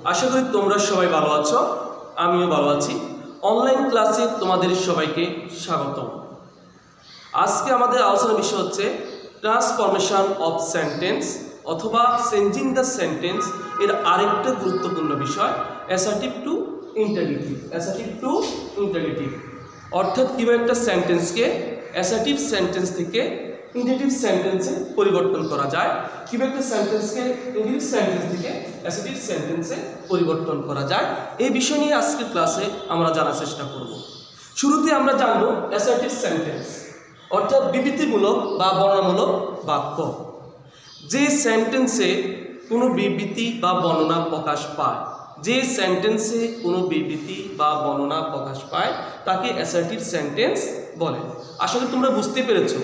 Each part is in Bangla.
আশা করি তোমরা সবাই ভালো আছো, আমিও ভালো আছি। অনলাইন ক্লাসে তোমাদের সবাইকে স্বাগতম। আজকে আমাদের আলোচনার বিষয় হচ্ছে ট্রান্সফরমেশন অফ সেন্টেন্স অথবা চেঞ্জিং দ্য সেন্টেন্স এর আরেকটা গুরুত্বপূর্ণ বিষয় assertive two interrogative. Assertive two interrogative অর্থাৎ কীভাবে একটা সেন্টেন্সকে অ্যাসার্টিভ সেন্টেন্স থেকে ইন্টারগেটিভ সেন্টেন্সে পরিবর্তন করা যায়, কীভাবে একটা সেন্টেন্সকে ইন্টারগেটিভ সেন্টেন্স থেকে অ্যাসার্টিভ সেন্টেন্সে পরিবর্তন করা যায়, এই বিষয় নিয়ে আজকের ক্লাসে আমরা জানার চেষ্টা করব। শুরুতে আমরা জানব অ্যাসার্টিভ সেন্টেন্স অর্থাৎ বিবৃতিমূলক বা বর্ণনামূলক বাক্য। যে সেন্টেন্সে কোনো বিবৃতি বা বর্ণনা প্রকাশ পায়, যে সেন্টেন্সে কোনো বিবৃতি বা বর্ণনা প্রকাশ পায় তাকে অ্যাসার্টিভ সেন্টেন্স বলে। আশা করি তোমরা বুঝতে পেরেছো,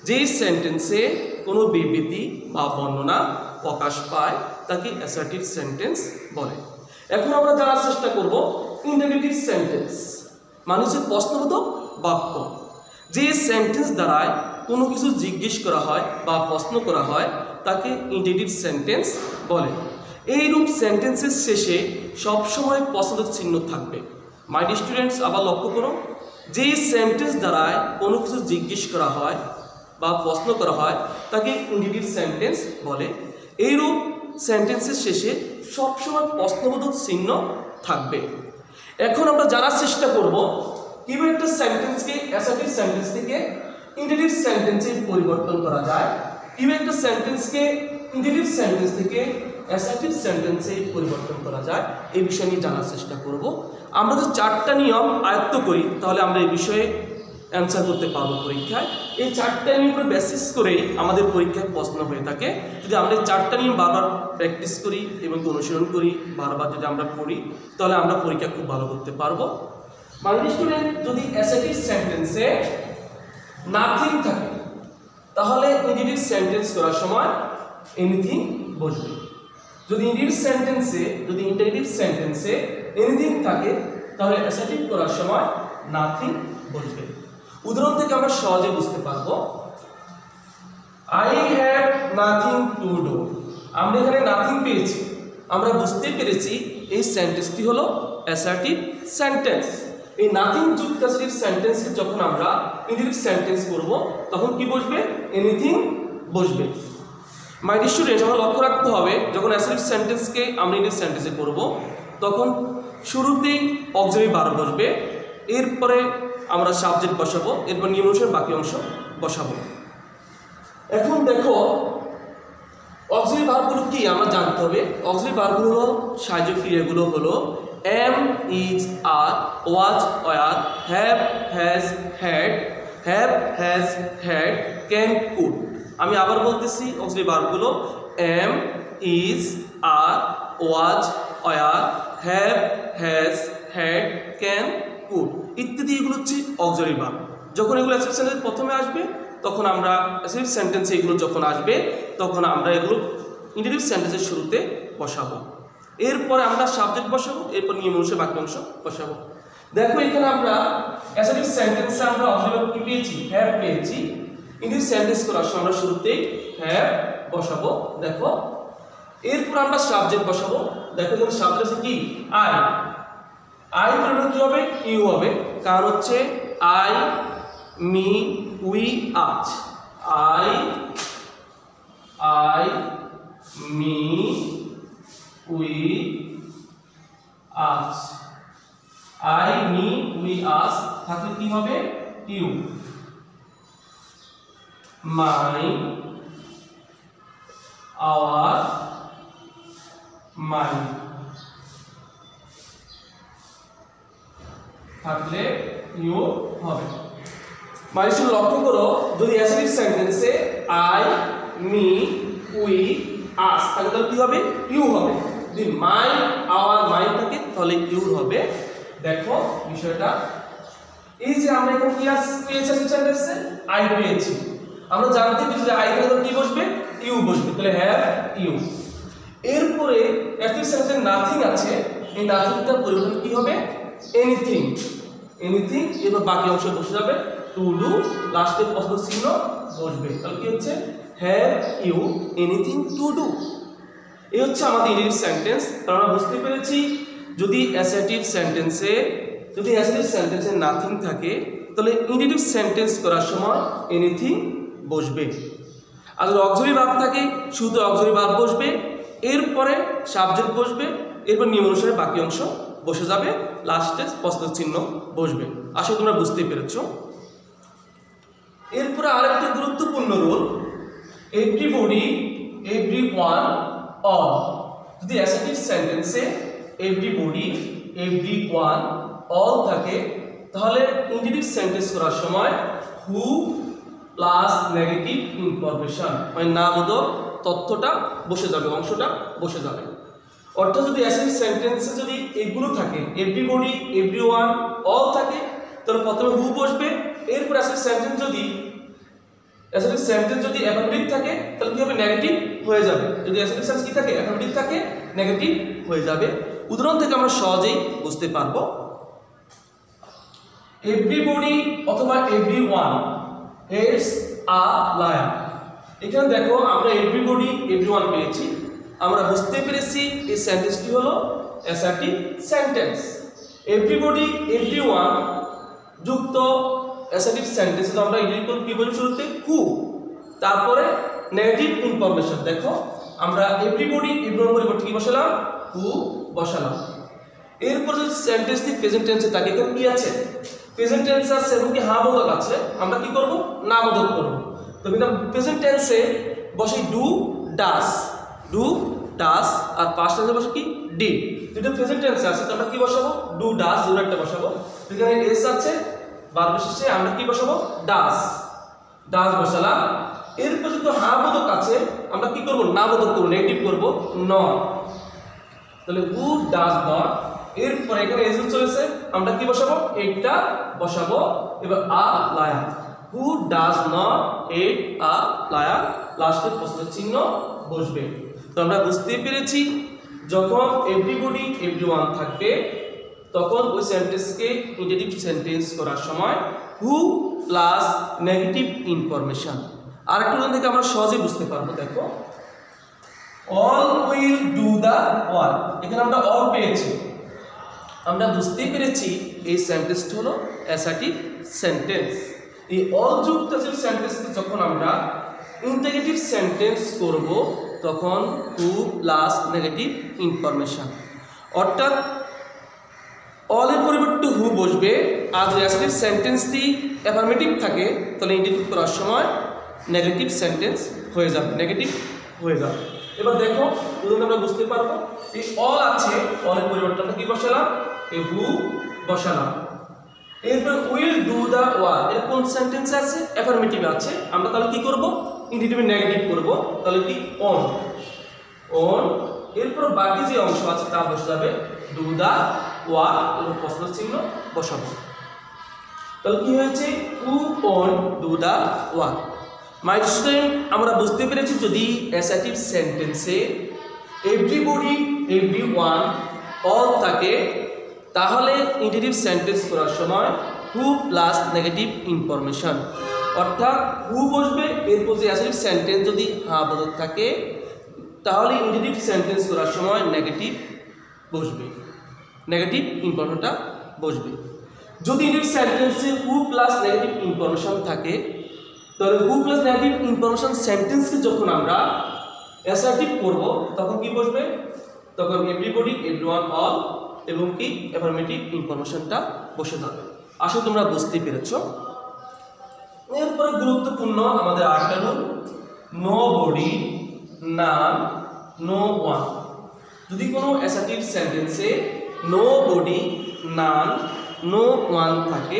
যেই সেন্টেন্সে কোনো বিবৃতি বা বর্ণনা প্রকাশ পায় তাকে অ্যাসার্টিভ সেন্টেন্স বলে। এখন আমরা জানার চেষ্টা করব ইন্টারগেটিভ সেন্টেন্স মানে হচ্ছে প্রশ্নবোধক বাক্য। যে সেন্টেন্স দ্বারায় কোনো কিছু জিজ্ঞেস করা হয় বা প্রশ্ন করা হয় তাকে ইন্টারগেটিভ সেন্টেন্স বলে। এইরূপ সেন্টেন্সের শেষে সবসময় প্রশ্নবোধক চিহ্ন থাকবে। মাই ডিয়ার স্টুডেন্টস, আবার লক্ষ্য করো, যেই সেন্টেন্স দ্বারায় কোনো কিছু জিজ্ঞেস করা হয় বা প্রশ্ন করা হয় তাকে ইন্টারগেটিভ সেন্টেন্স বলে। এইরূপ সেন্টেন্সের শেষে সবসময় প্রশ্নবোধক চিহ্ন থাকবে। এখন আমরা জানার চেষ্টা করব কিভাবে একটা সেন্টেন্সকে অ্যাসার্টিভ সেন্টেন্স থেকে ইন্টারগেটিভ সেন্টেন্সে পরিবর্তন করা যায়, কিভাবে একটা সেন্টেন্সকে ইন্টারগেটিভ সেন্টেন্স থেকে অ্যাসার্টিভ সেন্টেন্সে পরিবর্তন করা যায়, এই বিষয় নিয়ে জানার চেষ্টা করব। আমরা যদি 4টা নিয়ম আয়ত্ত করি তাহলে আমরা এই বিষয়ে অ্যান্সার করতে পারবো পরীক্ষায়। এই 4টা নিয়ম উপরে বেসিস করেই আমাদের পরীক্ষায় প্রশ্ন হয়ে থাকে। যদি আমরা এই 4টা নিয়ম বারবার প্র্যাকটিস করি এবং অনুশীলন করি, বারবার যদি আমরা পড়ি তাহলে আমরা পরীক্ষা খুব ভালো করতে পারবো। মানে স্টুডেন্ট, যদি অ্যাসার্টিভ সেন্টেন্সে নাথিং থাকে তাহলে ইন্টারগেটিভ সেন্টেন্স করার সময় এনিথিং বসবে। যদি ইন্টারগেটিভ সেন্টেন্সে এনিথিং থাকে তাহলে অ্যাসার্টিভ করার সময় নাথিং বসবে। উদাহরণ থেকে আমরা সহজে বুঝতে পারবো। I have nothing to do. আমরা এখানে নাথিং পেয়েছি, আমরা বুঝতে পেরেছি এই সেন্টেন্সটি হলো অ্যাসার্টিভ সেন্টেন্স। এই নাথিং যুক্ত অ্যাসার্টিভ সেন্টেন্সে যখন আমরা ইন্টারগেটিভ সেন্টেন্স করব তখন কি বসবে? এনিথিং বসবে। মাই ডিয়ার স্টুডেন্টস, আমরা লক্ষ্য রাখতে হবে যখন অ্যাসার্টিভ সেন্টেন্সকে আমরা ইন্টারগেটিভ সেন্টেন্সে করব তখন শুরুতেই অক্সিলারি ভার্ব বসবে, এরপরে আমরা সাবজেক্ট বসাবো, এরপর নিয়ম অনুসারে বাকি অংশ বসাবো। এখন দেখো অক্সিলারি ভার্বগুলো কি আমরা জানতে হবে। অক্সিলারি ভার্বগুলো হলো সাহায্য ক্রিয়াগুলো হলো am, is, are, was, were, have, has, had, can, could. আমি আবার বলতেছি অক্সিলারি ভার্বগুলো am, is, are, was, were, have, has, had, can, could ইত্যাদি। এগুলো হচ্ছে অক্সিলারি ভার্ব। যখন এগুলো অ্যাসার্টিভ সেন্টেন্সের প্রথমে আসবে তখন আমরা অ্যাসার্টিভ সেন্টেন্সে এগুলো যখন আসবে তখন আমরা এগুলো ইন্টারগেটিভ সেন্টেন্সের শুরুতে বসাবো, এরপরে আমরা সাবজেক্ট বসাবো, এরপর নিয়ম অনুসারে বাকি অংশ বসাবো। দেখো এখানে আমরা অ্যাসার্টিভ সেন্টেন্সে আমরা অক্সিলারি কি পেয়েছি? হ্যাভ পেয়েছি। ইন্টারগেটিভ সেন্টেন্স করার সময় আমরা শুরুতেই হ্যাভ বসাবো। দেখো এরপর আমরা সাবজেক্ট বসাবো। দেখো এখানে সাবজেক্ট আছে কি? আই। আই পরিবর্তন কি হবে? ইউ হবে, কারণ হচ্ছে আই, মি, উই, আজ। আই, মি, উই, আজ। আই, মি, উই, আজ থাকলে কি হবে? ইউ। মাই, আওয়ার, মাইন্ড থাকলে ইউ হবে। মানে শুধু লক্ষ্য করো, যদি অ্যাসার্টিভ সেন্টেন্সে আই, মি, উই, আস থাকে তাহলে কি হবে? ইউ হবে। যদি মাই, আওয়ার, মাইন্ড থাকে তাহলে ইউ হবে। দেখো বিষয়টা, এই যে আমরা এখানে কি পেয়েছি সেন্টেন্সে? আই পেয়েছি। আমরা জানতে পেরেছি যে আই থাকলে কি বসবে? ইউ বসবে, তাহলে হ্যাভ, ইউ। এরপরে অ্যাসার্টিভ সেন্টেন্সে নাথিং আছে, এই নাথিংটার পরিবর্তন কি হবে? এনিথিং। এবার বাকি অংশ বসে যাবে টু ডু, লাস্টে প্রশ্ন চিহ্ন বসবে। তাহলে কি হচ্ছে? Have you anything to do. এই হচ্ছে আমাদের ইন্ডিটিভ সেন্টেন্স। তাহলে আমরা বুঝতে পেরেছি যদি অ্যাসার্টিভ সেন্টেন্সে নাথিং থাকে তাহলে ইন্ডিটিভ সেন্টেন্স করার সময় এনিথিং বসবে। আর যদি অক্সিলারি ভার্ব থাকে শুধু অক্সিলারি ভার্ব বসবে, এরপরে সাবজেক্ট বসবে, এরপর নিয়ম অনুসারে বাকি অংশ বসে যাবে, লাস্টে প্রশ্নের চিহ্ন বসবে। আশা তোমরা বুঝতেই পেরেছো। এরপরে আরেকটা গুরুত্বপূর্ণ রুল, এভরিবডি, এভরিওয়ান, অল। যদি অ্যাসার্টিভ সেন্টেন্সে এভরিবডি, এভরিওয়ান, অল থাকে তাহলে ইন্ডিটিভ সেন্টেন্স করার সময় হু প্লাস নেগেটিভ ইনফরমেশন মানে নামবোধক তথ্যটা বসে যাবে, অংশটা বসে যাবে। অর্থাৎ যদি অ্যাসার্টিভ সেন্টেন্সে যদি এগুলো থাকে এভরিবডি, এভরিওয়ান, অল থাকে তাহলে প্রথমে হু বসবে, এরপর অ্যাসার্টিভ সেন্টেন্স যদি অ্যাফার্মেটিভ থাকে তাহলে কি হবে, নেগেটিভ হয়ে যাবে। যদি অ্যাসার্টিভ সেন্টেন্স কি থাকে, অ্যাফার্মেটিভ থাকে, নেগেটিভ হয়ে যাবে। উদাহরণ থেকে আমরা সহজেই বুঝতে পারবো। এভরিবডি অথবা এভরিওয়ান ইজ আ লায়ার। এখানে দেখো আমরা এভরিবডি, এভরিওয়ান পেয়েছি, আমরা বুঝতে পেরেছি এই সেন্টেন্সটি হলো অ্যাসার্টিভ সেন্টেন্স। এভরিবডি, এভরিওয়ান যুক্ত অ্যাসার্টিভ সেন্টেন্স তো আমরা ইন্ডিকেট কি বলি শুরুতে, হু, তারপরে নেগেটিভ ইনফরমেশন। দেখো আমরা এভরিবডি, এভরিওয়ান পরিবর্তে কি বসালাম, হু বসালাম। এরপর যদি সেন্টেন্সটি প্রেজেন্ট টেন্সে থাকে, এখানে কি আছে, প্রেজেন্ট টেন্স আছে এবং কি হ্যাঁ বোধক আছে, আমরা কি করব, না বোধক করব। তো প্রেজেন্ট টেন্সে বসে ডু, ডাস, ডু, ডাস, আর পাস্ট টেন্সে বসে কি, ডিড। যেটা প্রেজেন্ট টেন্সে আছে তো আমরা কি বসাবো, ডু, ডাস, দুটো একটা বসাবো। এখানে এস আছে ভার্ব শেষে, আমরা কি বসাবো, ডাস, ডাস বসালাম। এরপর যদি হ্যাঁ বোধক আছে আমরা কি করব, না বোধক করব, নেগেটিভ করব, নট। তাহলে হু ডাজ নট। এরপর এখানে এস চলেছে, আমরা কি বসাবো, এইটা বসাবো। এবার a liar, who does not at a liar, লাস্টে প্রশ্নের চিহ্ন বসবে। তো আমরা বুঝতে পেরেছি যখন এভরিবডি, এভরিওয়ান থাকবে তখন ওই সেন্টেন্সকে ইন্ডিটিভ সেন্টেন্স করার সময় হু প্লাস নেগেটিভ ইনফরমেশন। আর একটু থেকে আমরা সহজে বুঝতে পারবো। দেখো all will do the work, এখানে আমরা অল পেয়েছি, আমরা বুঝতেই পেরেছি এই সেন্টেন্সটি হলো অ্যাসার্টিভ সেন্টেন্স। এই অল যুক্ত সেন্টেন্সকে যখন আমরা ইন্টিগ্রেটিভ সেন্টেন্স করব তখন হু প্লাস নেগেটিভ ইনফরমেশন, অর্থাৎ অলের পরিবর্তে হু বসবে। আর যদি অ্যাসার্টিভ সেন্টেন্সটি অ্যাফার্মেটিভ থাকে তাহলে ইন্টিগ্রেটিভ করার সময় নেগেটিভ সেন্টেন্স হয়ে যাবে, নেগেটিভ হয়ে যাবে। এবার দেখো উদাহরণ আমরা বুঝতে পারবো, এই অল আছে, অলের পরিবর্তে আমরা কি বসালাম, এই হু বসালাম। এরপর উইল ডু দ্য ওয়ার্ক, এর কোন সেন্টেন্স আছে, অ্যাফার্মেটিভ আছে, আমরা তাহলে কি করব, ইন্ডিটিভ নেগেটিভ করব, তাহলে কি অন, অন। এরপর বাকি যে অংশ আছে তা বসে যাবে ডু দ্য ওয়ার্ক এবং প্রশ্ন চিহ্ন বসাবো। তাহলে কি হয়েছে, who on do the work. My student, আমরা বুঝতে পেরেছি যদি অ্যাসার্টিভ সেন্টেন্সে এভরিবডি, এভরিওয়ান, অল থাকে তাহলে ইন্ডিটিভ সেন্টেন্স করার সময় হু প্লাস নেগেটিভ ইনফরমেশন, অর্থাৎ হু বসবে, এরপর যে অ্যাসার্টিভ সেন্টেন্স যদি হ্যাঁ বোধক থাকে তাহলে ইন্ডিটিভ সেন্টেন্স করার সময় নেগেটিভ বসবে, নেগেটিভ ইনফরমেশনটা বসবে। যদি ইন্ডিটিভ সেন্টেন্সে হু প্লাস নেগেটিভ ইনফরমেশন থাকে তাহলে হু প্লাস নেগেটিভ ইনফরমেশন সেন্টেন্সকে যখন আমরা অ্যাসার্টিভ করব তখন কি বসবে, তখন এভরিবডি, এভরিওয়ান, অল এবং কি অ্যাফার্মেটিভ ইনফরমেশনটা বসে যাবে। আসলে তোমরা বুঝতে পেরেছ। এরপরে গুরুত্বপূর্ণ আমাদের আরেকটা রুল, নো বডি, নান, নো ওয়ান। যদি কোনো অ্যাসার্টিভ সেন্টেন্সে নো বডি, নান, নো ওয়ান থাকে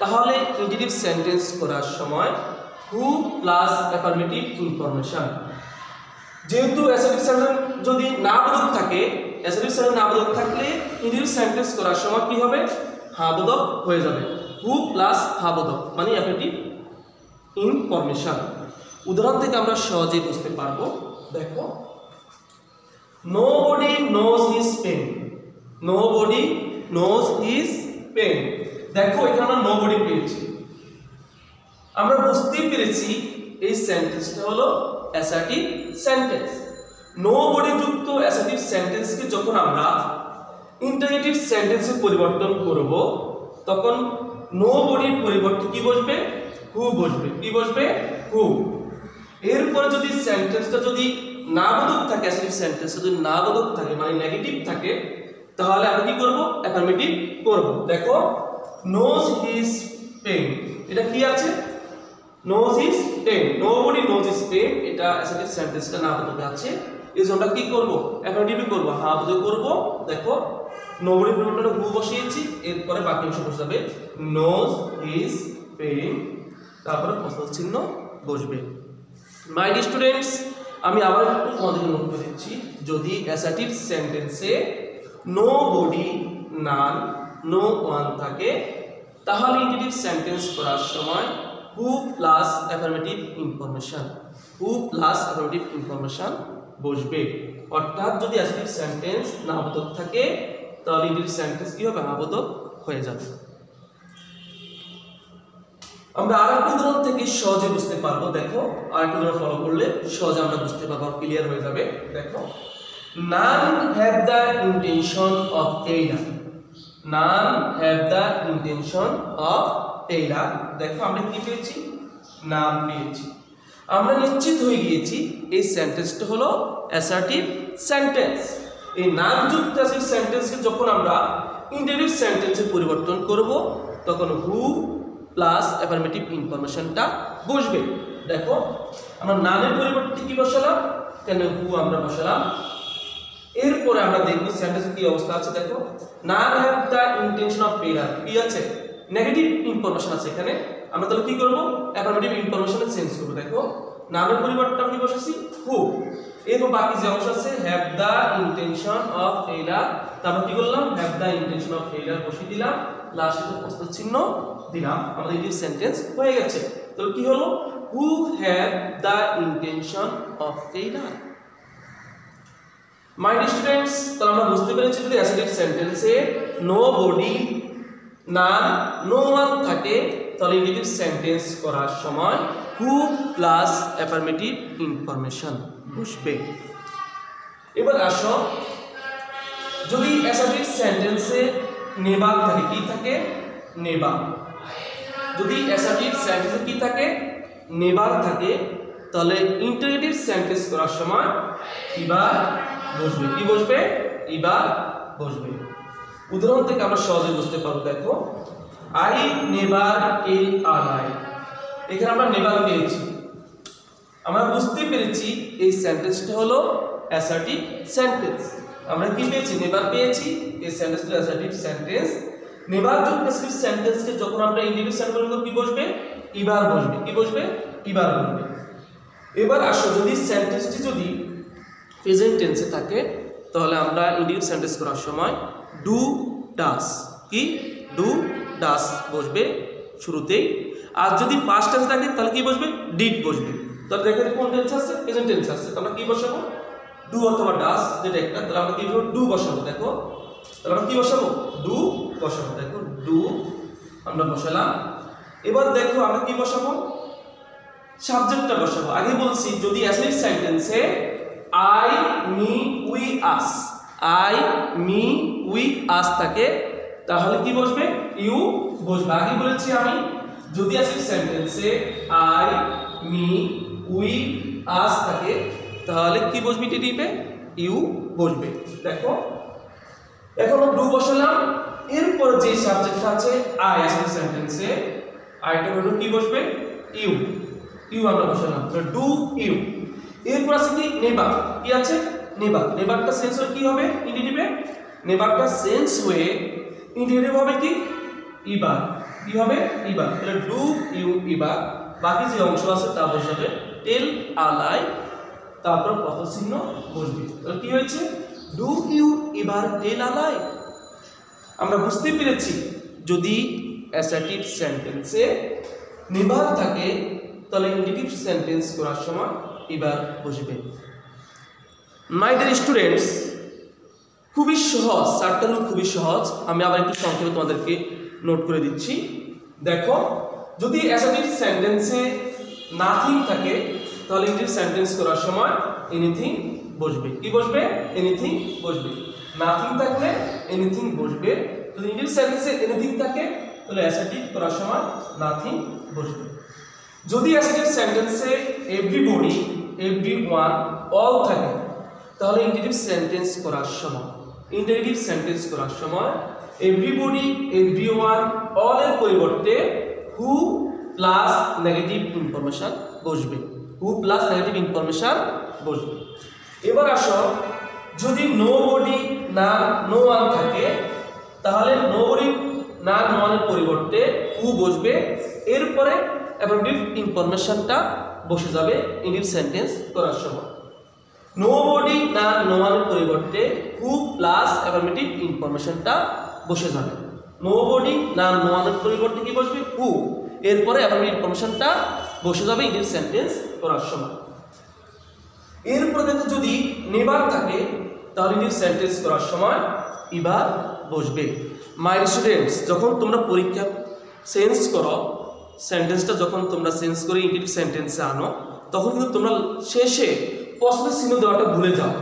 তাহলে ইন্ডিটিভ সেন্টেন্স করার সময় হু প্লাস অ্যাফার্মেটিভ ইনফরমেশন। যেহেতু অ্যাসার্টিভ সেন্টেন্স যদি না বোধক থাকে, অ্যাসার্টিভ সেন্টেন্স না বোধক থাকলে ইন্ডিটিভ সেন্টেন্স করার সময় কি হবে, হ্যাঁ বোধক হয়ে যাবে, হু প্লাস হ্যাঁ বোধক মানে অ্যাফার্মেটিভ ইনফরমেশন। উদাহরণ থেকে আমরা সহজেই বুঝতে পারবো। দেখো nobody knows his pen, nobody knows his pen. দেখো এখানে আমরা নোবডি পেয়েছি, আমরা বুঝতেই পেরেছি এই সেন্টেন্সটা হলো অ্যাসার্টিভ সেন্টেন্স। নো বডি যুক্ত অ্যাসার্টিভ সেন্টেন্সকে যখন আমরা ইন্টারগেটিভ সেন্টেন্সে পরিবর্তন করব তখন নো বডির পরিবর্তে কি বসবে? হু বসবে। কি বসবে? হু। এরপরে যদি সেন্টেন্সটা যদি নাবোধক থাকে, অ্যাসার্টিভ সেন্টেন্সটা যদি নাবোধক থাকে মানে নেগেটিভ থাকে, তাহলে আমি কি করব? অ্যাফার্মেটিভ করব। দেখো নোজ হিজ পেন, এটা কি আছে? Knows his pen, nobody knows his pen, এটা অ্যাসার্টিভ সেন্টেন্সটা নাবোধক আছে, এই জন্য কি করব? অ্যাফার্মেটিভ করব, হ্যাঁ বোধক করব। দেখো নোবডি পরিবর্তনে হু বসিয়েছি, এরপরে বাকি অংশ বসে যাবে নোজ হিজ পেন, তারপরে প্রশ্ন চিহ্ন বসবে। মাই ডিয়ার স্টুডেন্টস, আমি আবার একটু তোমাদেরকে নোট করে দিচ্ছি, যদি অ্যাসার্টিভ সেন্টেন্সে নো বডি, নান, নো ওয়ান থাকে, তাহলে ইন্টারগেটিভ সেন্টেন্স করার সময় who plus affirmative information, who plus affirmative information বসবে। অর্থাৎ যদি অ্যাসার্টিভ সেন্টেন্স নাবোধক থাকে তাহলে ইন্টারগেটিভ সেন্টেন্স কি হবে? নাবোধক হয়ে যাবে। আমরা আরেকটা উদাহরণ থেকে সহজে বুঝতে পারবো। দেখো আরেকটা উদাহরণ ফলো করলে সহজে আমরা বুঝতে পারবো, ক্লিয়ার হয়ে যাবে। দেখো none have the intention of Taylor, none have the intention of Taylor। দেখো আমরা কি পেয়েছি? নাম পেয়েছি। আমরা নিশ্চিত হয়ে গিয়েছি এই সেন্টেন্সটা হলো অ্যাসার্টিভ সেন্টেন্স। এই নাম যুক্ত অ্যাসার্টিভ সেন্টেন্সকে যখন আমরা ইন্টারগেটিভ সেন্টেন্সে পরিবর্তন করব তখন হু প্লাস অ্যাফার্মেটিভ ইনফরমেশনটা বসবে। দেখো আমরা নামের পরিবর্তে কি বসালাম? কেন হু আমরা বসালাম। এরপরে আমরা দেখব সেন্টেন্সের কি অবস্থা আছে। দেখো none have the intention of tailor, কি আছে? নেগেটিভ ইনফরমেশন আছে এখানে। আমরা তাহলে কি করব? অ্যাফার্মেটিভ ইনফরমেশনে চেঞ্জ করব। দেখো নামের পরিবর্তে আমি কি বসাচ্ছি? হু। এরপর বাকি যে অংশ আছে have the intention of Taylor, তারপর কি করলাম? Have the intention of Taylor বসিয়ে দিলাম, লাস্টে প্রশ্ন চিহ্ন দিলাম, আমাদের এই সেন্টেন্স হয়ে গেছে। তো কি হলো? Who have the intention of Taylor. My dear students, তাহলে আমরা বুঝতে পেরেছি যদি অ্যাসার্টিভ সেন্টেন্সে নো বডি, নান, নো ওয়ান থাকে তাহলে ইন্টারগেটিভ সেন্টেন্স করার সময় হু প্লাস অ্যাফার্মেটিভ ইনফরমেশন বসবে। এবার আসো, যদি অ্যাসার্টিভ সেন্টেন্সে নেবার থাকে, কি থাকে? নেবার। যদি অ্যাসার্টিভ সেন্টেন্সে কি থাকে? নেবার থাকে, তাহলে ইন্টারগেটিভ সেন্টেন্স করার সময় ইবার বসবে। কি বসবে? ইবার বসবে। উদাহরণ থেকে আমরা সহজে বুঝতে পারবো। দেখো আই নেভার টেল আ লাই, এখানে আমরা নেভার পেয়েছি, আমরা বুঝতে পেরেছি এই সেন্টেন্সটা হলো অ্যাসার্টিভ সেন্টেন্স। আমরা কি পেয়েছি? নেভার পেয়েছি, এই সেন্টেন্সটা অ্যাসার্টিভ সেন্টেন্স। নেভার যুক্ত অ্যাসার্টিভ সেন্টেন্সকে যখন আমরা ইন্টারগেটিভ সেন্টেন্স করব কি বসবে? ইবার বসবে। কি বসবে? ইবার বসবে। এবার আসো, যদি সেন্টেন্সটি যদি প্রেজেন্ট টেন্সে থাকে তাহলে আমরা ইন্টারগেটিভ সেন্টেন্স করার সময় ডু ডাস, কি ডু ডাস বসবে শুরুতেই। আর যদি পাস্ট টেন্স থাকে তাহলে কি বসবে? ডিড বসবে। তাহলে দেখো কোন টেন্স আছে? প্রেজেন্ট টেন্স আছে, আমরা কি বসাবো? ডু অথবা ডাস যেটা একটা, তাহলে আমরা কি ডু বসাবো। দেখো তাহলে আমরা কি বসাবো? ডু বসাবো। দেখো ডু আমরা বসালাম। এবার দেখো আমরা কি বসাবো? সাবজেক্টটা বসাবো। আগে বলছি যদি অ্যাসার্টিভ সেন্টেন্সে I, me, we, us, I, me, we, us থাকে তাহলে কি বসবে? ইউ বসবে। আগে বলেছি আমি যদি অ্যাসার্টিভ সেন্টেন্সে আই, মি, উই, আস থাকে তাহলে কি বসবে? টিটিপে ইউ বসবে। দেখো এখন আমরা ডু বসালাম, এরপর যে সাবজেক্ট আছে আই অ্যাসার্টিভ সেন্টেন্সে আইটা হলো কি বসবে? ইউ, ইউ আমরা বসালাম, ডু ইউ। এরপর আছে কি? নেবার, কি আছে? নেবার। নেবারটা সেন্স হয়ে কি হবে? ইন্ডিটিভে। নেবারটা সেন্স হয়ে ইন্ডিটিভ হবে কি? ইবার। কি হবে? ইবার। তাহলে ডু ইউ ইবার। বাকি যে অংশ আছে তা বসাবে টেল আ লাই, তারপর প্রশ্ন চিহ্ন বসবে। তাহলে কি হয়েছে? ডু ইউ ইবার টেল আ লাই। আমরা বুঝতে পেরেছি যদি অ্যাসার্টিভ সেন্টেন্সে নেবার থাকে তাহলে ইন্ডিটিভ সেন্টেন্স করার সময় এবার বসবে। মাই ডিয়ার স্টুডেন্টস, খুবই সহজ, চারটা রুল খুবই সহজ। আমি আবার একটু সংক্ষেপে তোমাদেরকে নোট করে দিচ্ছি। দেখো যদি অ্যাসার্টিভ সেন্টেন্সে নাথিং থাকে তাহলে ইন্টারগেটিভ সেন্টেন্স করার সময় এনিথিং বসবে। কি বসবে? এনিথিং বসবে। নাথিং থাকলে এনিথিং বসবে। যদি ইন্ডিভিজুয়াল সেন্টেন্সে এনিথিং থাকে তাহলে অ্যাসার্টিভ করার সময় নাথিং বসবে। যদি অ্যাসার্টিভ সেন্টেন্সে এভরিবডি, এভরিওয়ান, অল থাকে তাহলে ইন্টারেটিভ সেন্টেন্স করার সময় এভরিবডি, এভরিওয়ান, অল এর পরিবর্তে হু প্লাস নেগেটিভ ইনফরমেশন বসবে। হু প্লাস নেগেটিভ ইনফরমেশন বসবে। এবার আসো, যদি নোবডি না নো ওয়ান থাকে তাহলে নোবডি না নো ওয়ানের পরিবর্তে হু বসবে। এরপরে অ্যাফার্মেটিভ ইনফরমেশনটা বসে যাবে ইন্ডিভিজুয়াল সেন্টেন্স করার সময়। নোবডি না নো ওয়ানের পরিবর্তে হু প্লাস অ্যাফার্মেটিভ ইনফরমেশনটা বসে যাবে। নোবডি না নো ওয়ানের পরিবর্তে কি বসবে? হু। এরপরে অ্যাফার্মেটিভ ইনফরমেশনটা বসে যাবে ইন্ডিভিজুয়াল সেন্টেন্স করার সময়। এরপরে দেখো, যদি নেভার থাকে তাহলে ইন্ডিভিজুয়াল সেন্টেন্স করার সময় ইভার বসবে। মাই স্টুডেন্টস, যখন তোমরা পরীক্ষা চেঞ্জ করো, সেন্টেন্সটা যখন তোমরা চেঞ্জ করে ইন্ডিভিজুয়াল সেন্টেন্সে আনো তখন কিন্তু তোমরা শেষে প্রশ্নের চিহ্ন দেওয়াটা ভুলে যাও।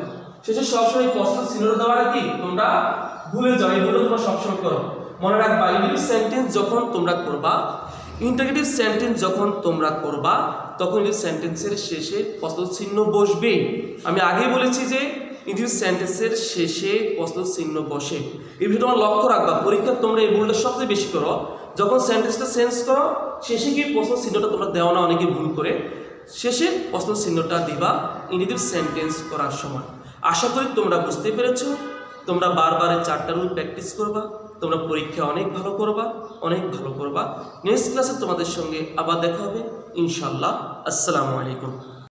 শেষে সবসময় প্রশ্নের চিহ্ন দেওয়াটা কি তোমরা ভুলে যাও। এগুলো তোমরা সবসময় করো। মনে রাখবা, ইন্ডিভিজুয়াল সেন্টেন্স যখন তোমরা করবা, ইন্টারগেটিভ সেন্টেন্স যখন তোমরা করবা তখন ইন্ডিভিজুয়াল সেন্টেন্সের শেষে প্রশ্ন চিহ্ন বসবে। আমি আগেই বলেছি যে ইন্ডিভিজুয়াল সেন্টেন্সের শেষে প্রশ্ন চিহ্ন বসে। এই বিষয়টা তোমরা লক্ষ্য রাখবা। পরীক্ষা তোমরা এই ভুলটা সবচেয়ে বেশি করো, যখন সেন্টেন্সটা চেঞ্জ করো শেষে গিয়ে প্রশ্ন চিহ্নটা তোমরা দেও না, অনেকে ভুল করে। শেষে প্রশ্ন চিহ্নটা দিবা ইন্ডিভিজুয়াল সেন্টেন্স করার সময়। আশা করি তোমরা বুঝতে পেরেছো। তোমরা বারবার 4টা রুল প্র্যাকটিস করবা, তোমরা পরীক্ষা অনেক ভালো করবা। নেক্সট ক্লাসে তোমাদের সঙ্গে আবার দেখা হবে ইনশাআল্লাহ। আসসালামু আলাইকুম।